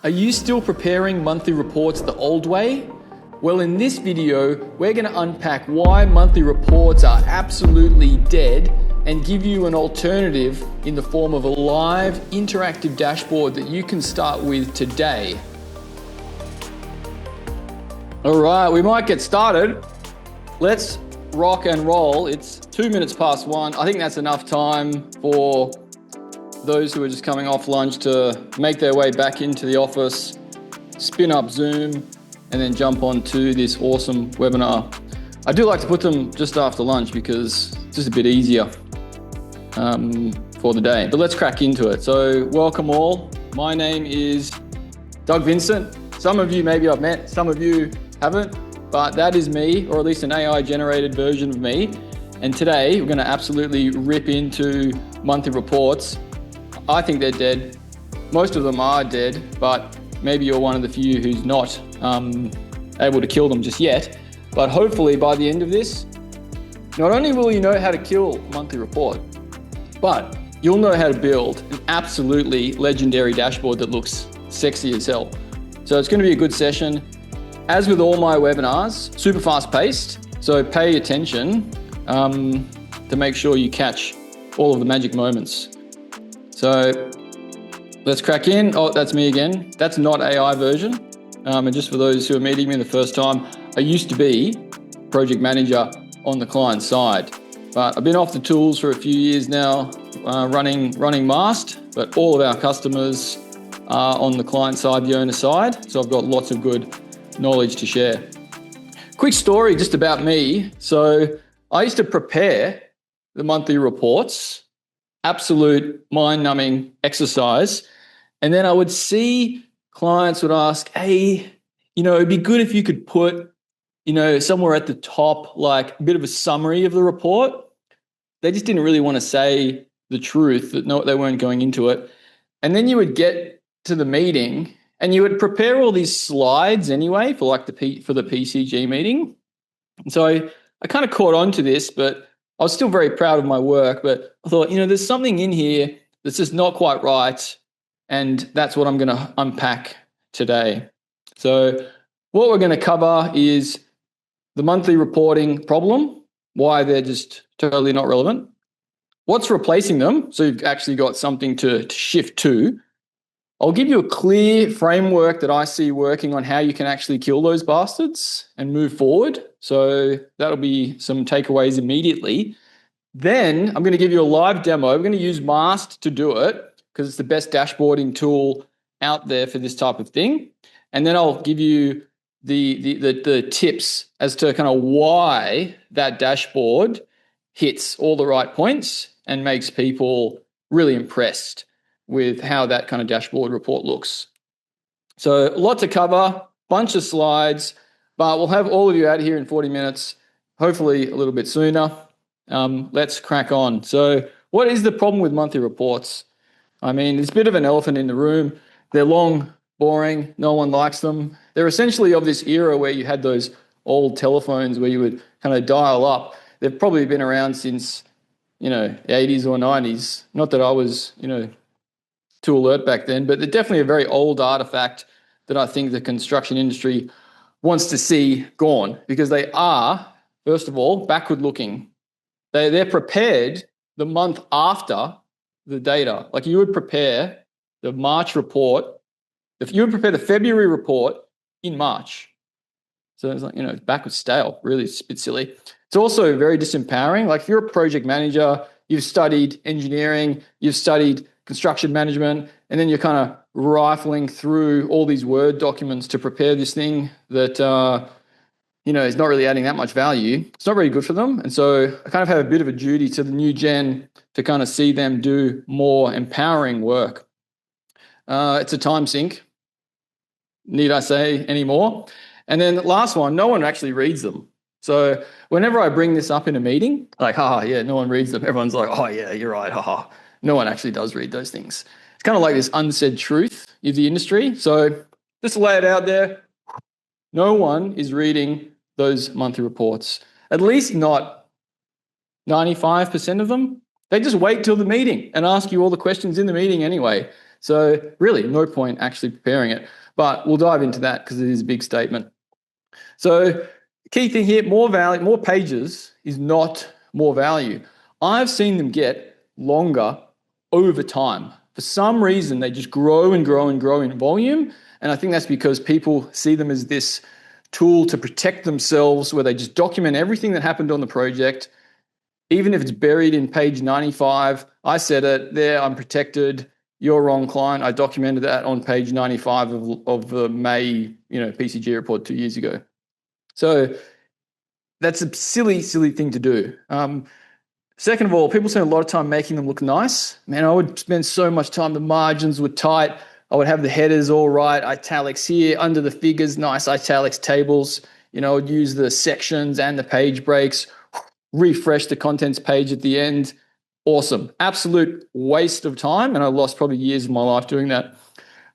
Are you still preparing monthly reports the old way? Well, in this video, we're going to unpack why monthly reports are absolutely dead and give you an alternative in the form of a live interactive dashboard that you can start with today. All right, we might get started. Let's rock and roll. It's 2 minutes past 1. I think that's enough time for those who are just coming off lunch to make their way back into the office, spin up Zoom, and then jump onto this awesome webinar. I do like to put them just after lunch because it's just a bit easier for the day. But let's crack into it. So welcome all. My name is Doug Vincent. Some of you maybe I've met, some of you haven't, but that is me, or at least an AI generated version of me. And today we're going to absolutely rip into monthly reports. I think they're dead. Most of them are dead, but maybe you're one of the few who's not able to kill them just yet. But hopefully by the end of this, not only will you know how to kill a monthly report, but you'll know how to build an absolutely legendary dashboard that looks sexy as hell. So it's going to be a good session. As with all my webinars, super fast paced. So pay attention to make sure you catch all of the magic moments. So let's crack in. Oh, that's me again. That's not AI version. And just for those who are meeting me the first time, I used to be project manager on the client side, but I've been off the tools for a few years now, running Mastt, but all of our customers are on the client side, the owner side. So I've got lots of good knowledge to share. Quick story just about me. So I used to prepare the monthly reports, absolute mind-numbing exercise. And then I would see clients would ask, hey, it'd be good if you could put, somewhere at the top, like a bit of a summary of the report. They just didn't really want to say the truth, that no, they weren't going into it. And then you would get to the meeting and you would prepare all these slides anyway for like the PCG meeting. And so I kind of caught on to this, but I was still very proud of my work, but I thought, there's something in here that's just not quite right. And that's what I'm going to unpack today. So what we're going to cover is the monthly reporting problem, why they're just totally not relevant, what's replacing them, so you've actually got something to shift to. I'll give you a clear framework that I see working on how you can actually kill those bastards and move forward. So that'll be some takeaways immediately. Then I'm going to give you a live demo. We're going to use Mastt to do it because it's the best dashboarding tool out there for this type of thing. And then I'll give you the tips as to kind of why that dashboard hits all the right points and makes people really impressed with how that kind of dashboard report looks. So a lot to cover, bunch of slides, but we'll have all of you out here in 40 minutes, hopefully a little bit sooner. Let's crack on. So what is the problem with monthly reports? I mean, it's a bit of an elephant in the room. They're long, boring, no one likes them. They're essentially of this era where you had those old telephones where you would kind of dial up. They've probably been around since, the 80s or 90s. Not that I was, too alert back then, but they're definitely a very old artifact that I think the construction industry wants to see gone, because they are, first of all, backward looking. They're prepared the month after the data. Like you would prepare the March report, if you would prepare the February report in March. So it's like, it's backwards stale, really it's a bit silly. It's also very disempowering. Like if you're a project manager, you've studied engineering, you've studied construction management, and then you're kind of rifling through all these Word documents to prepare this thing that, is not really adding that much value. It's not very good for them. And so I kind of have a bit of a duty to the new gen to kind of see them do more empowering work. It's a time sink. Need I say any more? And then the last one, no one actually reads them. So whenever I bring this up in a meeting, like, no one reads them. Everyone's like, oh yeah, you're right, No one actually does read those things. It's kind of like this unsaid truth of the industry. So just lay it out there. No one is reading those monthly reports, at least not 95% of them. They just wait till the meeting and ask you all the questions in the meeting anyway. So really no point actually preparing it, but we'll dive into that because it is a big statement. So key thing here, more value, more pages is not more value. I've seen them get longer over time. For some reason, they just grow and grow and grow in volume. And I think that's because people see them as this tool to protect themselves where they just document everything that happened on the project. Even if it's buried in page 95, I said it there, I'm protected. You're wrong, client. I documented that on page 95 of the May, PCG report 2 years ago. So that's a silly, silly thing to do. Second of all, people spend a lot of time making them look nice. Man, I would spend so much time. The margins were tight. I would have the headers all right, italics here, under the figures, nice italics tables. I would use the sections and the page breaks, refresh the contents page at the end. Awesome. Absolute waste of time. And I lost probably years of my life doing that.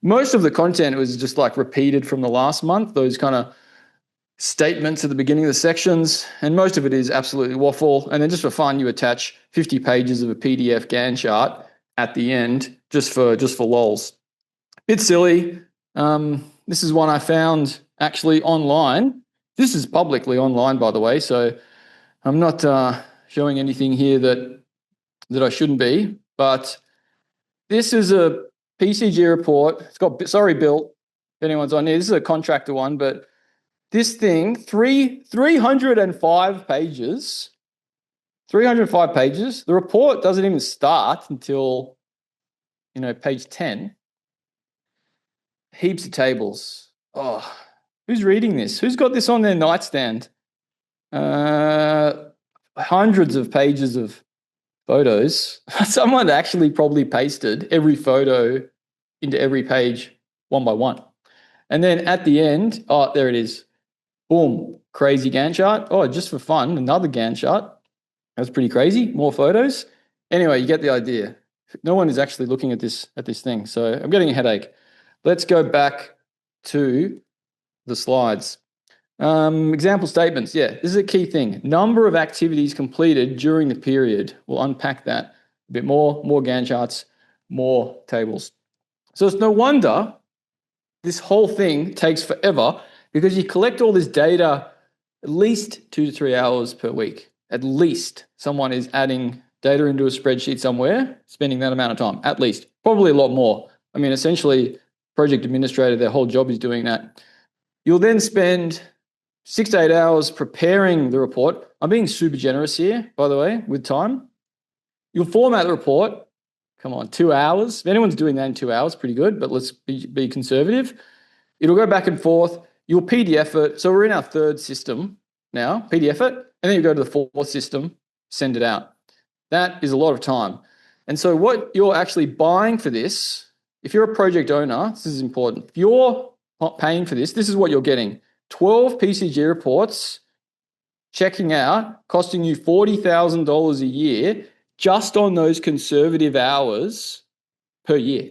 Most of the content was just like repeated from the last month, those kind of statements at the beginning of the sections, and most of it is absolutely waffle. And then just for fun, you attach 50 pages of a PDF Gantt chart at the end just for lols. Bit silly. This is one I found actually online. This is publicly online, by the way, so I'm not showing anything here that I shouldn't be. But this is a PCG report. It's got built. If anyone's on here, this is a contractor one, but this thing, 305 pages. 305 pages. The report doesn't even start until, page 10. Heaps of tables. Oh, who's reading this? Who's got this on their nightstand? Hundreds of pages of photos. Someone actually probably pasted every photo into every page one by one. And then at the end, there it is. Boom, crazy Gantt chart. Oh, just for fun, another Gantt chart. That's pretty crazy. More photos. Anyway, you get the idea. No one is actually looking at this thing. So I'm getting a headache. Let's go back to the slides. Example statements. Yeah, this is a key thing. Number of activities completed during the period. We'll unpack that a bit more Gantt charts, more tables. So it's no wonder this whole thing takes forever, because you collect all this data at least 2 to 3 hours per week. At least someone is adding data into a spreadsheet somewhere, spending that amount of time, at least. Probably a lot more. I mean, essentially, project administrator, their whole job is doing that. You'll then spend 6 to 8 hours preparing the report. I'm being super generous here, by the way, with time. You'll format the report. Come on, 2 hours. If anyone's doing that in 2 hours, pretty good, but let's be conservative. It'll go back and forth. You'll PDF it. So we're in our third system now, PDF it, and then you go to the fourth system, send it out. That is a lot of time. And so what you're actually buying for this, if you're a project owner, this is important. If you're not paying for this, this is what you're getting. 12 PCG reports checking out, costing you $40,000 a year just on those conservative hours per year.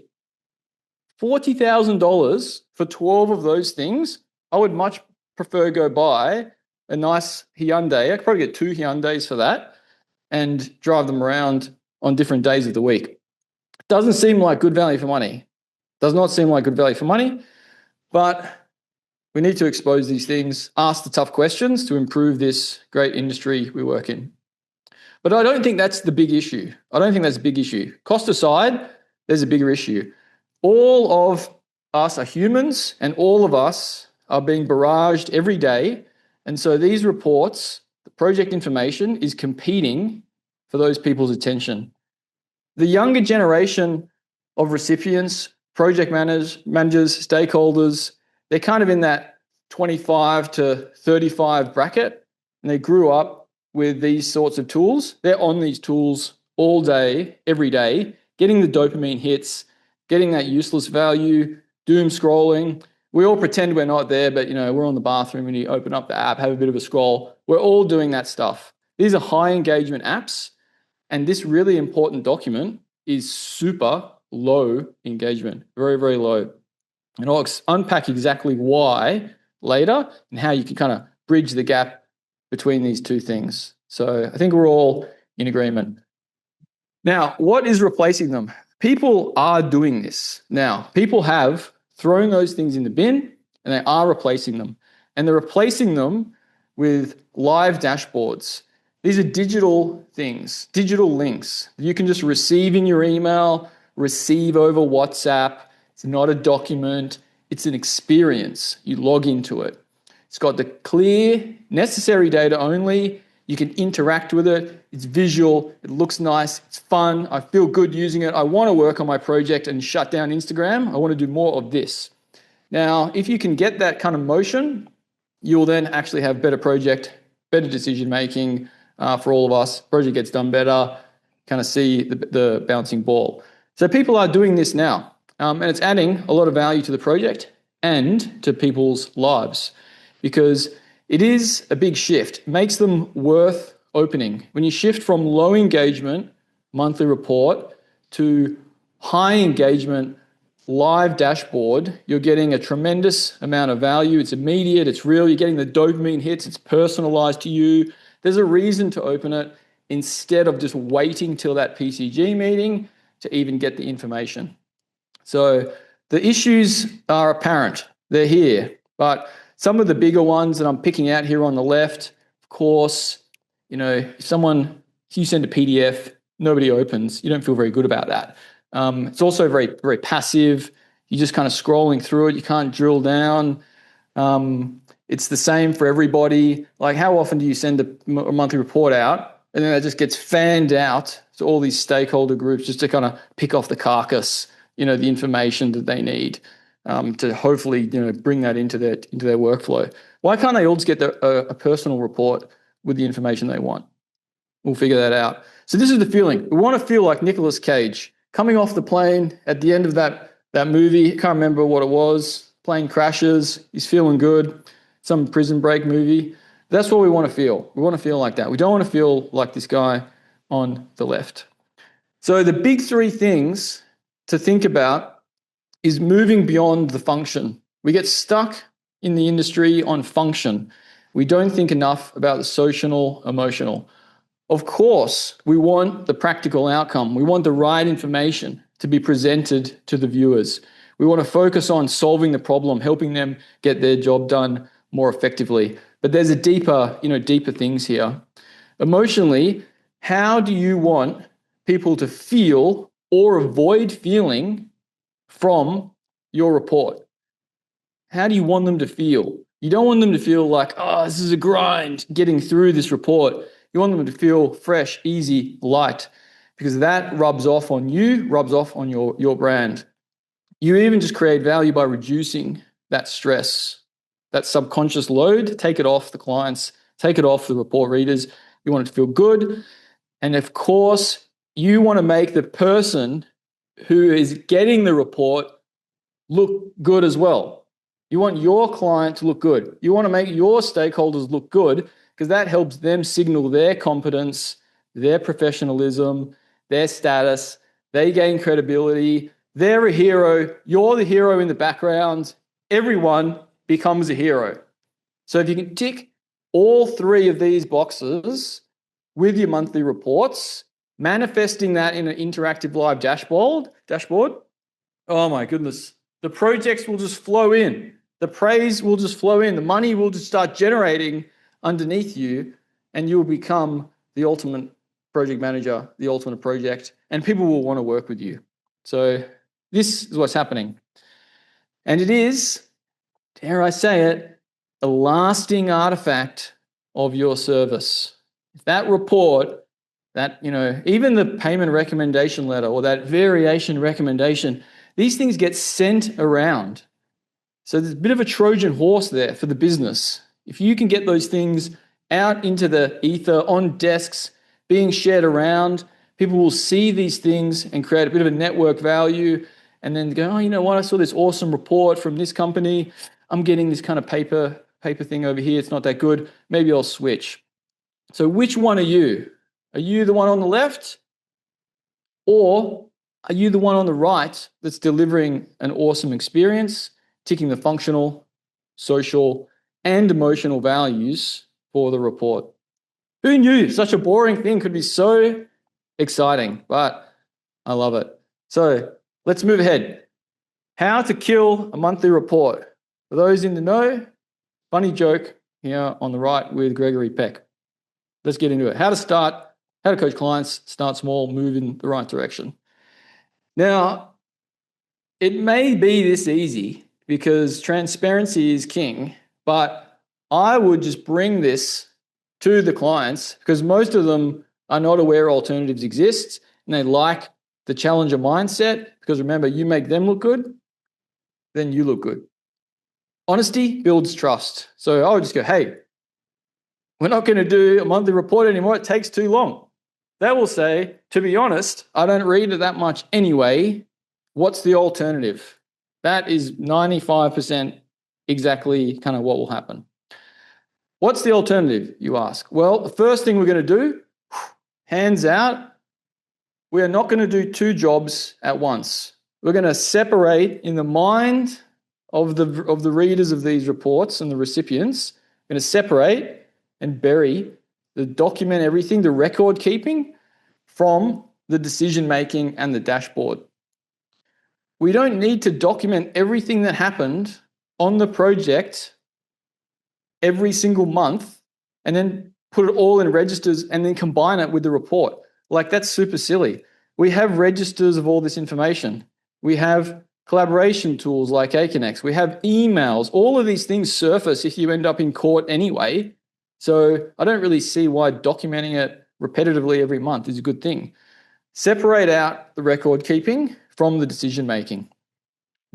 $40,000 for 12 of those things. I would much prefer go buy a nice Hyundai. I could probably get 2 Hyundais for that and drive them around on different days of the week. Doesn't seem like good value for money. Does not seem like good value for money, but we need to expose these things, ask the tough questions to improve this great industry we work in. But I don't think that's the big issue. Cost aside, there's a bigger issue. All of us are humans, and all of us are being barraged every day. And so these reports, the project information, is competing for those people's attention. The younger generation of recipients, project managers, stakeholders, they're kind of in that 25 to 35 bracket, and they grew up with these sorts of tools. They're on these tools all day, every day, getting the dopamine hits, getting that useless value, doom scrolling. We all pretend we're not there, but we're on the bathroom and you open up the app, have a bit of a scroll. We're all doing that stuff. These are high engagement apps, and this really important document is super low engagement, very, very low. And I'll unpack exactly why later and how you can kind of bridge the gap between these two things. So I think we're all in agreement. Now, what is replacing them? People are doing this now. People have thrown those things in the bin and they are replacing them. And they're replacing them with live dashboards. These are digital things, digital links. You can just receive in your email, receive over WhatsApp. It's not a document, it's an experience. You log into it. It's got the clear, necessary data only. You can interact with it. It's visual. It looks nice. It's fun. I feel good using it. I want to work on my project and shut down Instagram. I want to do more of this. Now, if you can get that kind of motion, you'll then actually have better project, better decision making for all of us. Project gets done better. Kind of see the bouncing ball. So people are doing this now, and it's adding a lot of value to the project and to people's lives, because it is a big shift. It makes them worth opening. When you shift from low engagement monthly report to high engagement live dashboard, you're getting a tremendous amount of value. It's immediate, it's real, you're getting the dopamine hits, it's personalized to you. There's a reason to open it instead of just waiting till that PCG meeting to even get the information. So the issues are apparent, they're here, but some of the bigger ones that I'm picking out here on the left, of course, if you send a PDF, nobody opens, you don't feel very good about that. It's also very, very passive. You're just kind of scrolling through it. You can't drill down. It's the same for everybody. Like, how often do you send a monthly report out and then it just gets fanned out to all these stakeholder groups just to kind of pick off the carcass, the information that they need to hopefully, bring that into their workflow. Why can't they all just get a personal report with the information they want? We'll figure that out. So this is the feeling. We want to feel like Nicolas Cage coming off the plane at the end of that movie. I can't remember what it was. Plane crashes. He's feeling good. Some prison break movie. That's what we want to feel. We want to feel like that. We don't want to feel like this guy on the left. So the big three things to think about is moving beyond the function. We get stuck in the industry on function. We don't think enough about the social, emotional. Of course, we want the practical outcome. We want the right information to be presented to the viewers. We want to focus on solving the problem, helping them get their job done more effectively. But there's a deeper things here. Emotionally, how do you want people to feel or avoid feeling from your report? How do you want them to feel? You don't want them to feel like, oh, this is a grind getting through this report. You want them to feel fresh, easy, light, because that rubs off on you, rubs off on your brand. You even just create value by reducing that stress, that subconscious load. Take it off the clients, take it off the report readers. You want it to feel good. And of course, you want to make the person who is getting the report look good as well. You want your client to look good. You want to make your stakeholders look good, because that helps them signal their competence, their professionalism, their status. They gain credibility. They're a hero. You're the hero in the background. Everyone becomes a hero. So if you can tick all three of these boxes with your monthly reports, manifesting that in an interactive live dashboard, oh my goodness, the projects will just flow in. The praise will just flow in. The money will just start generating underneath you, and you'll become the ultimate project manager, the ultimate project, and people will want to work with you. So this is what's happening. And it is, dare I say it, a lasting artifact of your service. If that report, that, even the payment recommendation letter or that variation recommendation, these things get sent around. So there's a bit of a Trojan horse there for the business. If you can get those things out into the ether, on desks, being shared around, people will see these things and create a bit of a network value, and then go, oh, you know what, I saw this awesome report from this company. I'm getting this kind of paper thing over here. It's not that good. Maybe I'll switch. So which one are you? Are you the one on the left? Or are you the one on the right that's delivering an awesome experience, ticking the functional, social, and emotional values for the report? Who knew such a boring thing could be so exciting? But I love it. So let's move ahead. How to kill a monthly report. For those in the know, funny joke here on the right with Gregory Peck. Let's get into it. How to coach clients, start small, move in the right direction. Now, it may be this easy because transparency is king, but I would just bring this to the clients because most of them are not aware alternatives exist and they like the challenger mindset because remember, you make them look good, then you look good. Honesty builds trust. So I would just go, hey, we're not going to do a monthly report anymore. It takes too long. They will say, to be honest, I don't read it that much anyway. What's the alternative? That is 95% exactly kind of what will happen. What's the alternative, you ask? Well, the first thing we're going to do, hands out, we are not going to do two jobs at once. We're going to separate in the mind of the readers of these reports and the recipients. We're going to separate and bury document everything, the record keeping from the decision making and the dashboard. We don't need to document everything that happened on the project every single month and then put it all in registers and then combine it with the report. Like that's super silly. We have registers of all this information. We have collaboration tools like Aconex. We have emails. All of these things surface if you end up in court anyway. So I don't really see why documenting it repetitively every month is a good thing. Separate out the record keeping from the decision making.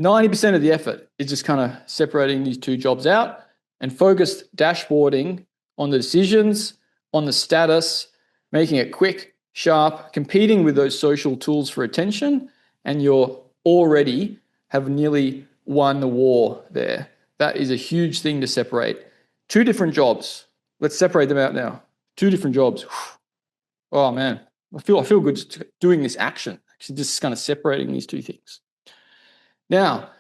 90% of the effort is just kind of separating these two jobs out and focused dashboarding on the decisions, on the status, making it quick, sharp, competing with those social tools for attention, and you're already have nearly won the war there. That is a huge thing to separate. Two different jobs. Let's separate them out now. Two different jobs. Oh man, I feel good just doing this action. Actually, just kind of separating these two things. Now,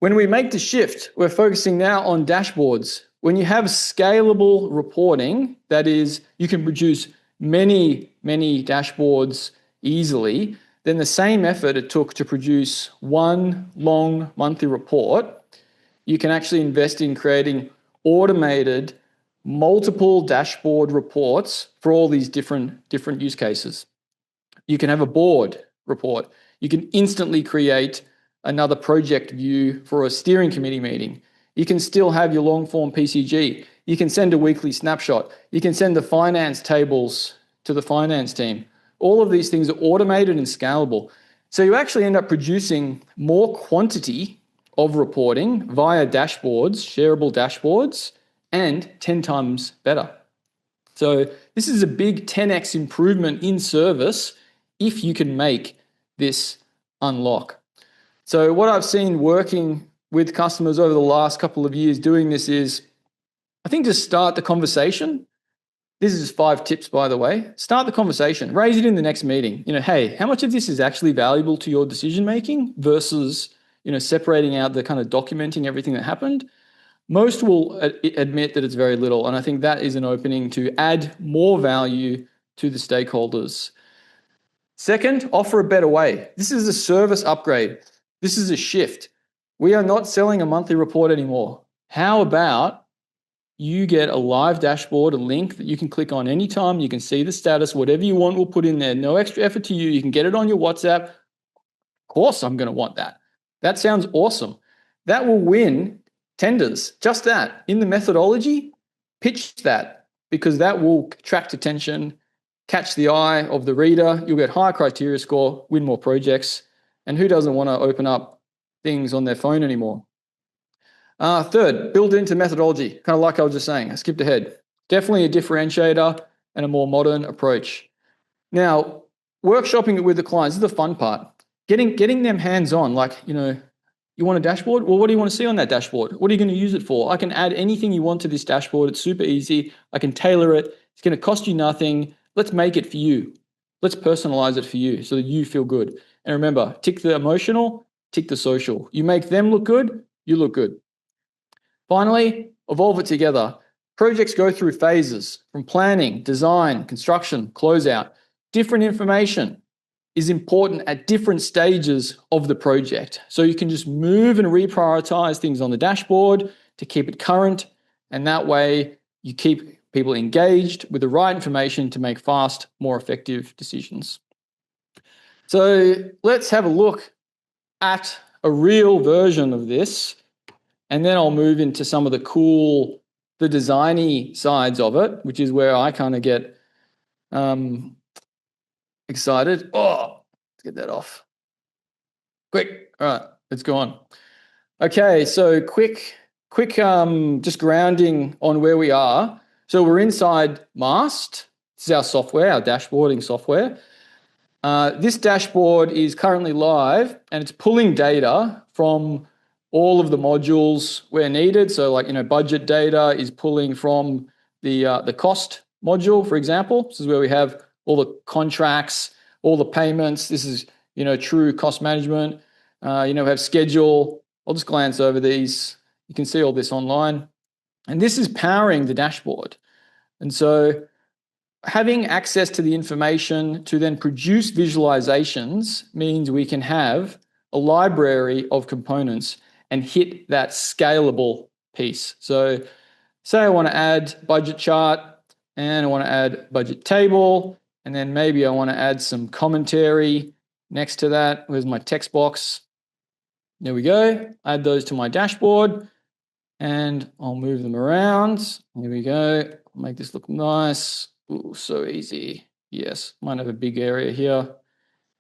when we make the shift, we're focusing now on dashboards. When you have scalable reporting, that is, you can produce many dashboards easily, then the same effort it took to produce one long monthly report, you can actually invest in creating automated multiple dashboard reports for all these different use cases. You can have a board report. You can instantly create another project view for a steering committee meeting. You can still have your long form PCG. You can send a weekly snapshot. You can send the finance tables to the finance team. All of these things are automated and scalable. So you actually end up producing more quantity of reporting via dashboards, shareable dashboards, and 10 times better. So this is a big 10x improvement in service if you can make this unlock. So what I've seen working with customers over the last couple of years doing this is, I think just start the conversation. This is 5 tips, by the way. Start the conversation, raise it in the next meeting. Hey, how much of this is actually valuable to your decision making versus, separating out the kind of documenting everything that happened. Most will admit that it's very little, and I think that is an opening to add more value to the stakeholders. Second, offer a better way. This is a service upgrade. This is a shift. We are not selling a monthly report anymore. How about you get a live dashboard, a link that you can click on anytime. You can see the status, whatever you want, we'll put in there. No extra effort to you. You can get it on your WhatsApp. Of course, I'm going to want that. That sounds awesome. That will win tenders. Just that. In the methodology, pitch that because that will attract attention, catch the eye of the reader. You'll get higher criteria score, win more projects. And who doesn't want to open up things on their phone anymore? Third, build it into methodology, kind of like I was just saying. I skipped ahead. Definitely a differentiator and a more modern approach. Now, workshopping it with the clients is the fun part. Getting them hands-on, like, you want a dashboard? Well, what do you want to see on that dashboard? What are you going to use it for? I can add anything you want to this dashboard. It's super easy. I can tailor it. It's going to cost you nothing. Let's make it for you. Let's personalize it for you so that you feel good. And remember, tick the emotional, tick the social. You make them look good, you look good. Finally, evolve it together. Projects go through phases from planning, design, construction, closeout. Different information. is important at different stages of the project. So you can just move and reprioritize things on the dashboard to keep it current. And that way you keep people engaged with the right information to make fast, more effective decisions. So let's have a look at a real version of this. And then I'll move into some of the designy sides of it, which is where I kind of get excited. Oh, let's get that off. Quick. All right, let's go on. Okay, so quick just grounding on where we are. So we're inside Mastt. This is our software, our dashboarding software. This dashboard is currently live and it's pulling data from all of the modules where needed. So like, budget data is pulling from the cost module, for example. This is where we have all the contracts, all the payments. This is, true cost management. We have schedule. I'll just glance over these. You can see all this online. And this is powering the dashboard. And so having access to the information to then produce visualizations means we can have a library of components and hit that scalable piece. So say I want to add budget chart and I want to add budget table, and then maybe I want to add some commentary next to that. Where's my text box? There we go. Add those to my dashboard and I'll move them around. Here we go. Make this look nice. Ooh, so easy. Yes, might have a big area here.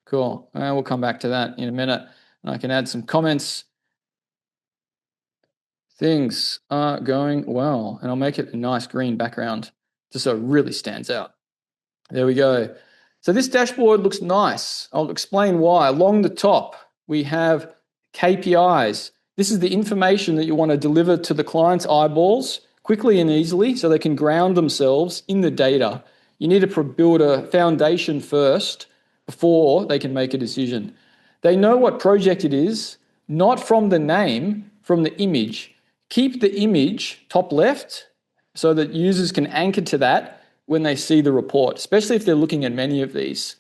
Cool. We'll come back to that in a minute. And I can add some comments. Things are going well. And I'll make it a nice green background just so it really stands out. There we go. So this dashboard looks nice. I'll explain why. Along the top, we have KPIs. This is the information that you want to deliver to the client's eyeballs quickly and easily so they can ground themselves in the data. You need to build a foundation first before they can make a decision. They know what project it is, not from the name, from the image. Keep the image top left so that users can anchor to that when they see the report, especially if they're looking at many of these.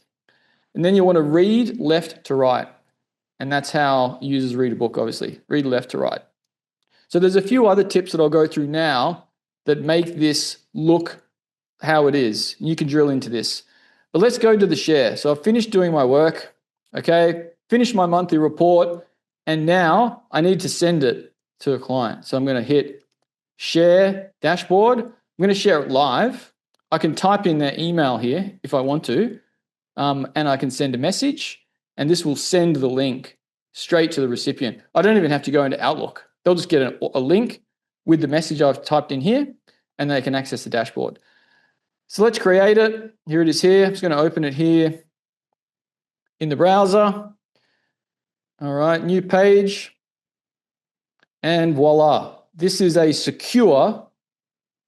And then you want to read left to right. And that's how users read a book, obviously. Read left to right. So there's a few other tips that I'll go through now that make this look how it is. You can drill into this. But let's go to the share. So I've finished doing my work, okay? Finished my monthly report, and now I need to send it to a client. So I'm going to hit share dashboard. I'm going to share it live. I can type in their email here if I want to, and I can send a message, and this will send the link straight to the recipient. I don't even have to go into Outlook. They'll just get a link with the message I've typed in here, and they can access the dashboard. So let's create it. Here it is here. I'm just going to open it here in the browser. All right, new page. And voila. This is a secure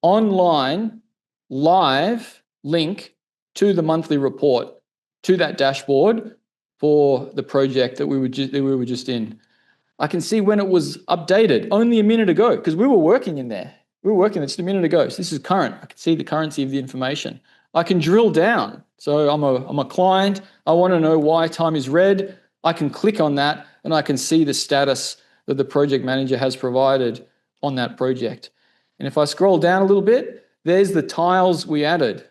online live link to the monthly report, to that dashboard for the project that we were just in. I can see when it was updated only a minute ago because we were working in there. We were working just a minute ago. So this is current. I can see the currency of the information. I can drill down. So I'm a client. I want to know why time is red. I can click on that and I can see the status that the project manager has provided on that project. And if I scroll down a little bit, there's the tiles we added.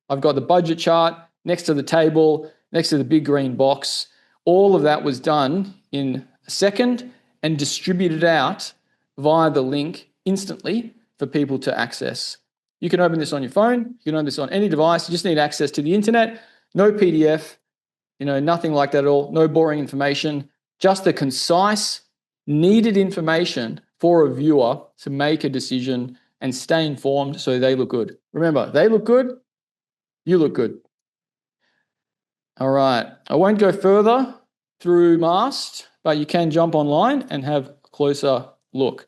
I've got the budget chart next to the table, next to the big green box. All of that was done in a second and distributed out via the link instantly for people to access. You can open this on your phone. You can open this on any device. You just need access to the internet. No PDF, nothing like that at all. No boring information. Just the concise, needed information for a viewer to make a decision and stay informed so they look good. Remember, they look good, you look good. All right. I won't go further through Mastt, but you can jump online and have a closer look.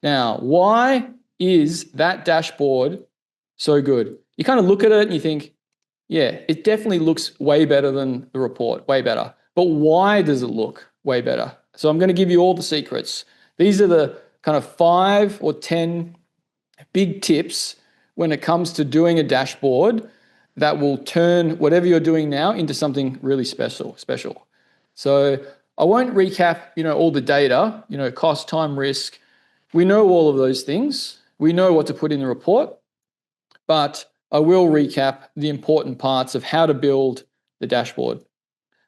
Now, why is that dashboard so good? You kind of look at it and you think, yeah, it definitely looks way better than the report, way better. But why does it look way better? So I'm going to give you all the secrets. These are the kind of 5 or 10 big tips when it comes to doing a dashboard that will turn whatever you're doing now into something really special. So I won't recap, all the data, cost, time, risk. We know all of those things. We know what to put in the report, but I will recap the important parts of how to build the dashboard.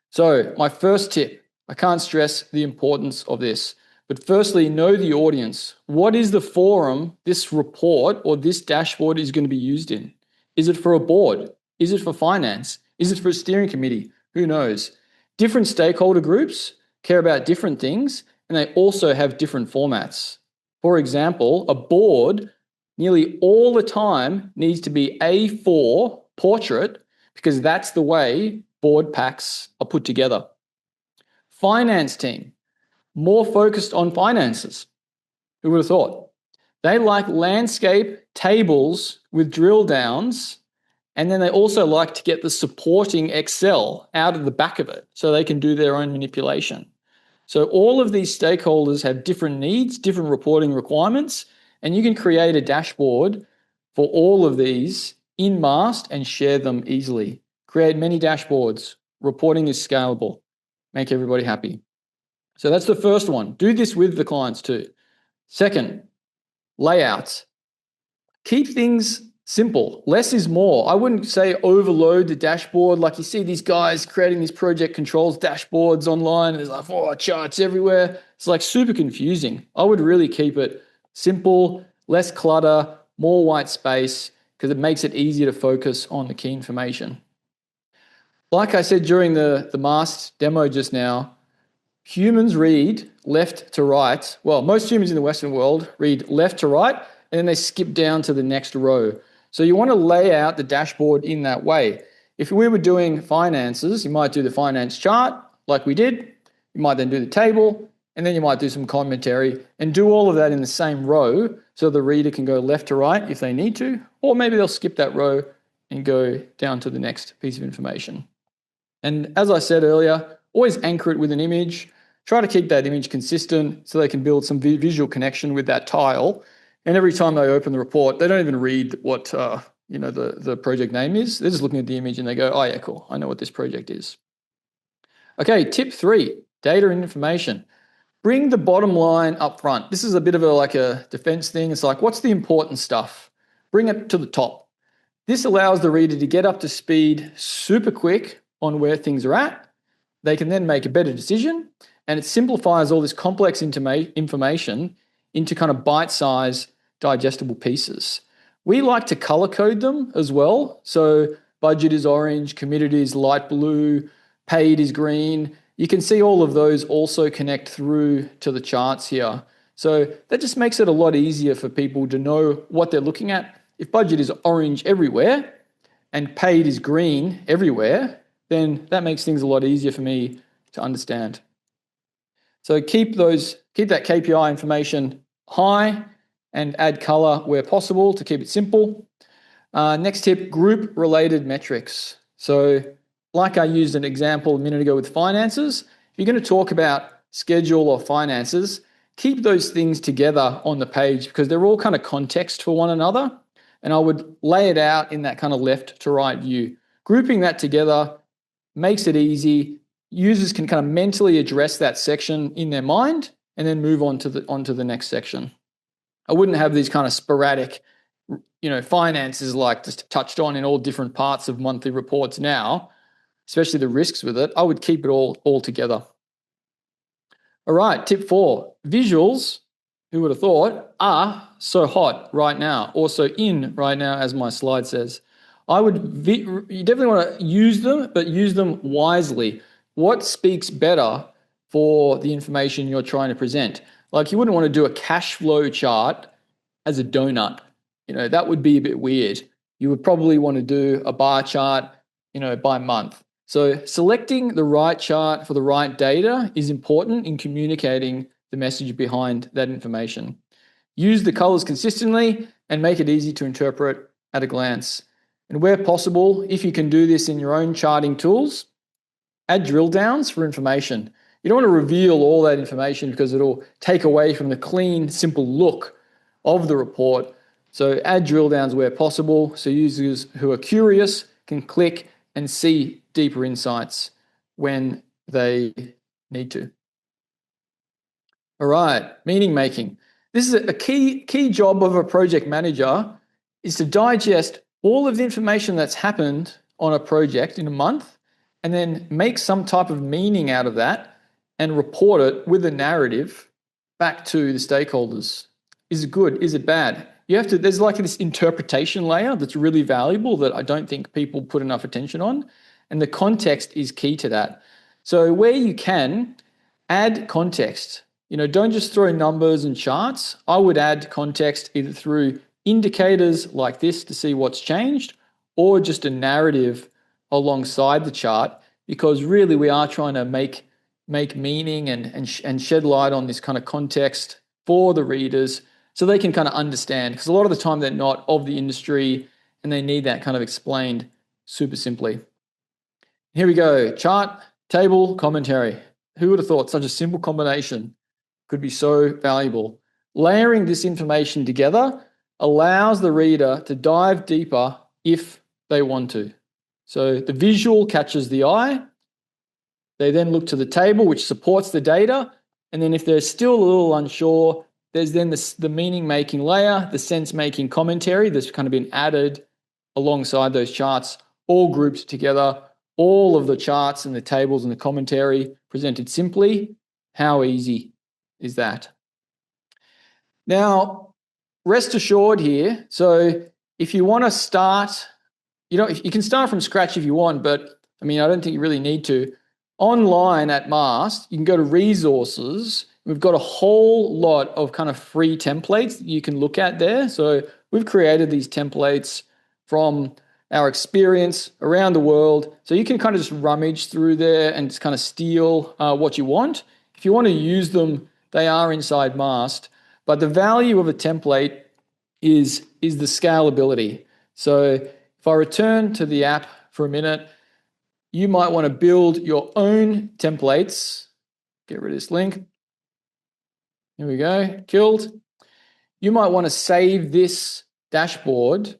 So my first tip, I can't stress the importance of this, but firstly, know the audience. What is the forum this report or this dashboard is going to be used in? Is it for a board? Is it for finance? Is it for a steering committee? Who knows? Different stakeholder groups care about different things, and they also have different formats. For example, a board nearly all the time needs to be A4 portrait because that's the way board packs are put together. Finance team, more focused on finances. Who would have thought? They like landscape tables with drill downs, and then they also like to get the supporting Excel out of the back of it so they can do their own manipulation. So all of these stakeholders have different needs, different reporting requirements, and you can create a dashboard for all of these in Mastt and share them easily. Create many dashboards. Reporting is scalable. Make everybody happy. So that's the first one. Do this with the clients too. Second, layouts. Keep things simple. Less is more. I wouldn't say overload the dashboard. Like you see these guys creating these project controls dashboards online, and there's like, charts everywhere. It's like super confusing. I would really keep it simple, less clutter, more white space, because it makes it easier to focus on the key information. Like I said during the Mastt demo just now, humans read left to right. Well, most humans in the Western world read left to right, and then they skip down to the next row. So you want to lay out the dashboard in that way. If we were doing finances, you might do the finance chart like we did. You might then do the table, and then you might do some commentary and do all of that in the same row so the reader can go left to right if they need to, or maybe they'll skip that row and go down to the next piece of information. And as I said earlier, always anchor it with an image. Try to keep that image consistent so they can build some visual connection with that tile. And every time they open the report, they don't even read what the project name is. They're just looking at the image and they go, oh yeah, cool. I know what this project is. Okay, tip 3, data and information. Bring the bottom line up front. This is a bit of a defense thing. It's like, what's the important stuff? Bring it to the top. This allows the reader to get up to speed super quick on where things are at. They can then make a better decision, and it simplifies all this complex information into kind of bite-sized, digestible pieces. We like to color code them as well. So budget is orange, committed is light blue, paid is green. You can see all of those also connect through to the charts here. So that just makes it a lot easier for people to know what they're looking at. If budget is orange everywhere and paid is green everywhere, then that makes things a lot easier for me to understand. So keep that KPI information high and add color where possible to keep it simple. Next tip, group related metrics. So like I used an example a minute ago with finances, if you're going to talk about schedule or finances, keep those things together on the page because they're all kind of context for one another. And I would lay it out in that kind of left to right view. Grouping that together makes it easy. Users can kind of mentally address that section in their mind and then move on to the next section. I wouldn't have these kind of sporadic, finances like just touched on in all different parts of monthly reports now, especially the risks with it. I would keep it all together. All right, tip 4, visuals, who would have thought, are so hot right now, or so in right now, as my slide says. You definitely want to use them, but use them wisely. What speaks better for the information you're trying to present? Like you wouldn't want to do a cash flow chart as a donut. That would be a bit weird. You would probably want to do a bar chart, by month. So selecting the right chart for the right data is important in communicating the message behind that information. Use the colors consistently and make it easy to interpret at a glance. And where possible, if you can do this in your own charting tools, add drill downs for information. You don't want to reveal all that information because it'll take away from the clean, simple look of the report. So add drill downs where possible so users who are curious can click and see deeper insights when they need to. All right, meaning making. This is a key job of a project manager, is to digest all of the information that's happened on a project in a month and then make some type of meaning out of that and report it with a narrative back to the stakeholders. Is it good? Is it bad? There's like this interpretation layer that's really valuable that I don't think people put enough attention on. And the context is key to that. So where you can, add context. Don't just throw numbers and charts. I would add context either through indicators like this to see what's changed, or just a narrative alongside the chart, because really we are trying to make meaning and shed light on this kind of context for the readers so they can kind of understand, because a lot of the time they're not of the industry and they need that kind of explained super simply. Here we go. Chart, table, commentary. Who would have thought such a simple combination could be so valuable? Layering this information together allows the reader to dive deeper if they want to. So the visual catches the eye. They then look to the table, which supports the data. And then if they're still a little unsure, there's then the meaning-making layer, the sense-making commentary that's kind of been added alongside those charts, all grouped together, all of the charts and the tables and the commentary presented simply. How easy is that? Now, rest assured here, so if you want to start, if you can start from scratch if you want, but I don't think you really need to. Online at Mastt, you can go to resources. We've got a whole lot of kind of free templates that you can look at there. So we've created these templates from our experience around the world. So you can kind of just rummage through there and just kind of steal what you want. If you want to use them, they are inside Mastt. But the value of a template is the scalability. So if I return to the app for a minute, you might want to build your own templates. Get rid of this link. Here we go, killed. You might want to save this dashboard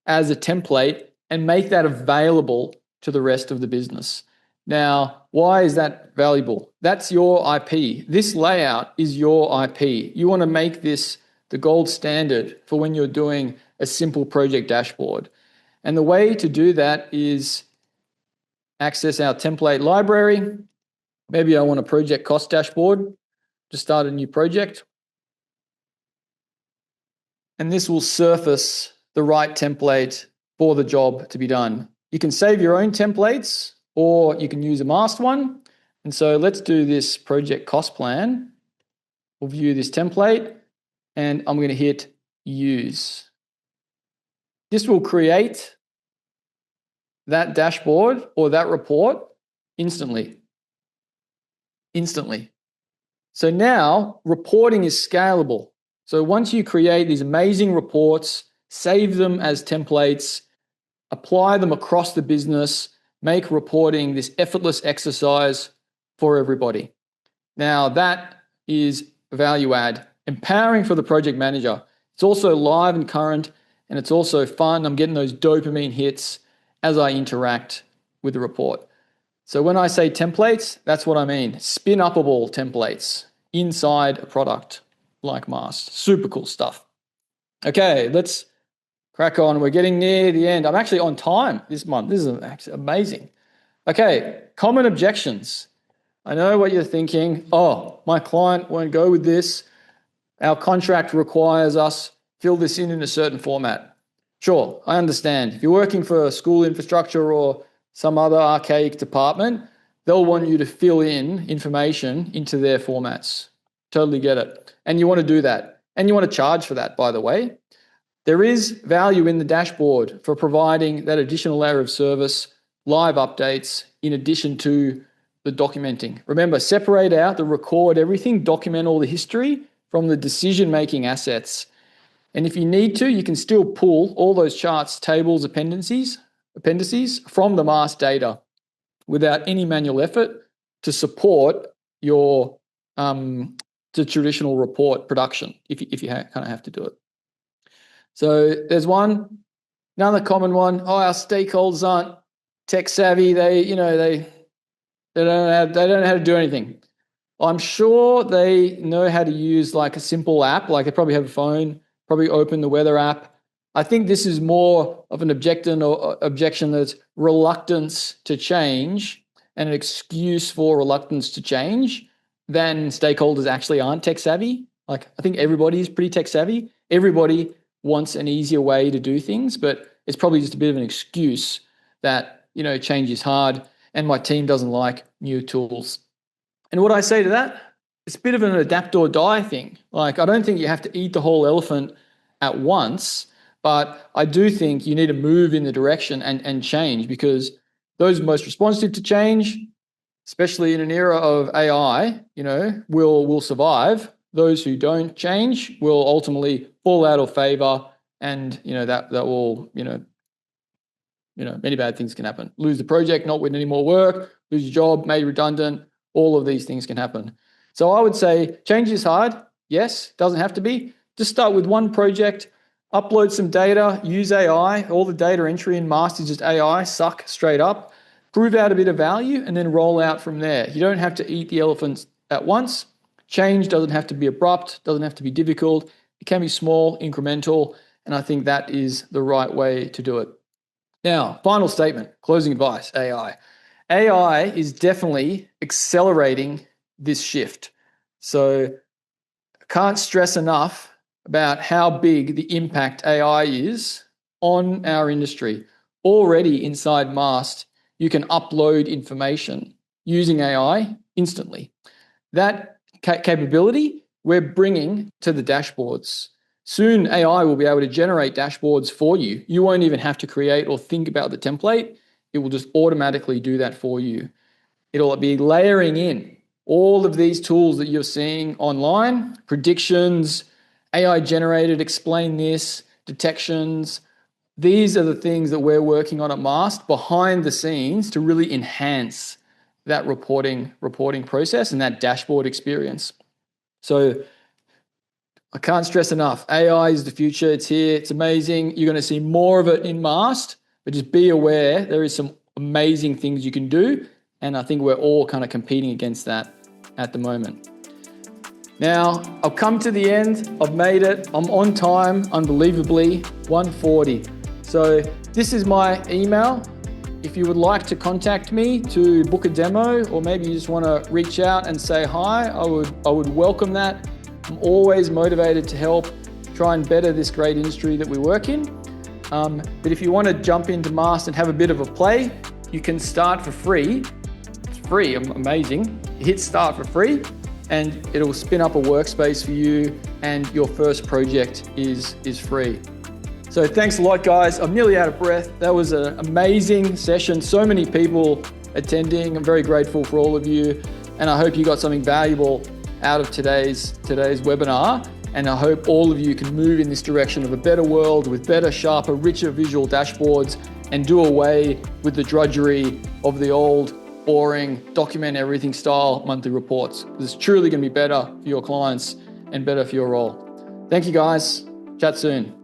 as a template and make that available to the rest of the business. Now, why is that valuable? That's your IP. This layout is your IP. You want to make this the gold standard for when you're doing a simple project dashboard. And the way to do that is access our template library. Maybe I want a project cost dashboard to start a new project. And this will surface the right template for the job to be done. You can save your own templates or you can use a Mastt one. And so let's do this project cost plan. We'll view this template and I'm going to hit use. This will create that dashboard or that report instantly. So now reporting is scalable. So once you create these amazing reports, save them as templates, apply them across the business, make reporting this effortless exercise for everybody. Now that is value add, empowering for the project manager. It's also live and current, and it's also fun. I'm getting those dopamine hits as I interact with the report. So when I say templates, that's what I mean. Spin-upable templates inside a product like Mastt. Super cool stuff. Okay, let's crack on. We're getting near the end. I'm actually on time this month. This is actually amazing. Okay, common objections. I know what you're thinking. Oh, my client won't go with this. Our contract requires us fill this in a certain format. Sure, I understand. If you're working for a school infrastructure or some other archaic department, they'll want you to fill in information into their formats. Totally get it. And you want to do that. And you want to charge for that, by the way. There is value in the dashboard for providing that additional layer of service, live updates, in addition to the documenting. Remember, separate out the record everything, document all the history from the decision-making assets. And if you need to, you can still pull all those charts, tables, appendices from the Mastt data without any manual effort to support your the traditional report production if you kind of have to do it. So there's one. Another common one, our stakeholders aren't tech savvy. They don't know how to do anything. I'm sure they know how to use like a simple app, like they probably have a phone, probably open the weather app. I think this is more of an objection that's reluctance to change and an excuse for reluctance to change than stakeholders actually aren't tech savvy. Like I think everybody is pretty tech savvy. Everybody wants an easier way to do things, but it's probably just a bit of an excuse that, change is hard and my team doesn't like new tools. And what I say to that, it's a bit of an adapt or die thing. Like, I don't think you have to eat the whole elephant at once, but I do think you need to move in the direction and change, because those most responsive to change, especially in an era of AI, will survive. Those who don't change will ultimately fall out of favor, and that will many bad things can happen. Lose the project, not win any more work, lose your job, made redundant. All of these things can happen. So I would say change is hard. Yes, doesn't have to be. Just start with one project, upload some data, use AI. All the data entry in Mastt is just AI, suck straight up. Prove out a bit of value and then roll out from there. You don't have to eat the elephants at once. Change doesn't have to be abrupt, doesn't have to be difficult. It can be small, incremental, and I think that is the right way to do it. Now, final statement, closing advice, AI. AI is definitely accelerating this shift. So I can't stress enough about how big the impact AI is on our industry. Already inside Mastt, you can upload information using AI instantly. That capability we're bringing to the dashboards. Soon, AI will be able to generate dashboards for you. You won't even have to create or think about the template. It will just automatically do that for you. It'll be layering in all of these tools that you're seeing online, predictions, AI generated, explain this, detections. These are the things that we're working on at Mastt behind the scenes to really enhance that reporting process and that dashboard experience. So I can't stress enough, AI is the future. It's here. It's amazing. You're going to see more of it in Mastt, but just be aware there is some amazing things you can do. And I think we're all kind of competing against that at the moment. Now, I've come to the end. I've made it. I'm on time, unbelievably, 1:40. So this is my email. If you would like to contact me to book a demo, or maybe you just want to reach out and say hi, I would welcome that. I'm always motivated to help try and better this great industry that we work in. But if you want to jump into Mastt and have a bit of a play, you can start for free. It's free, amazing. Hit start for free and it'll spin up a workspace for you, and your first project is free. So thanks a lot, guys. I'm nearly out of breath. That was an amazing session. So many people attending. I'm very grateful for all of you, and I hope you got something valuable out of today's webinar. And I hope all of you can move in this direction of a better world with better, sharper, richer visual dashboards, and do away with the drudgery of the old, boring, document everything style monthly reports. This is truly going to be better for your clients and better for your role. Thank you, guys. Chat soon.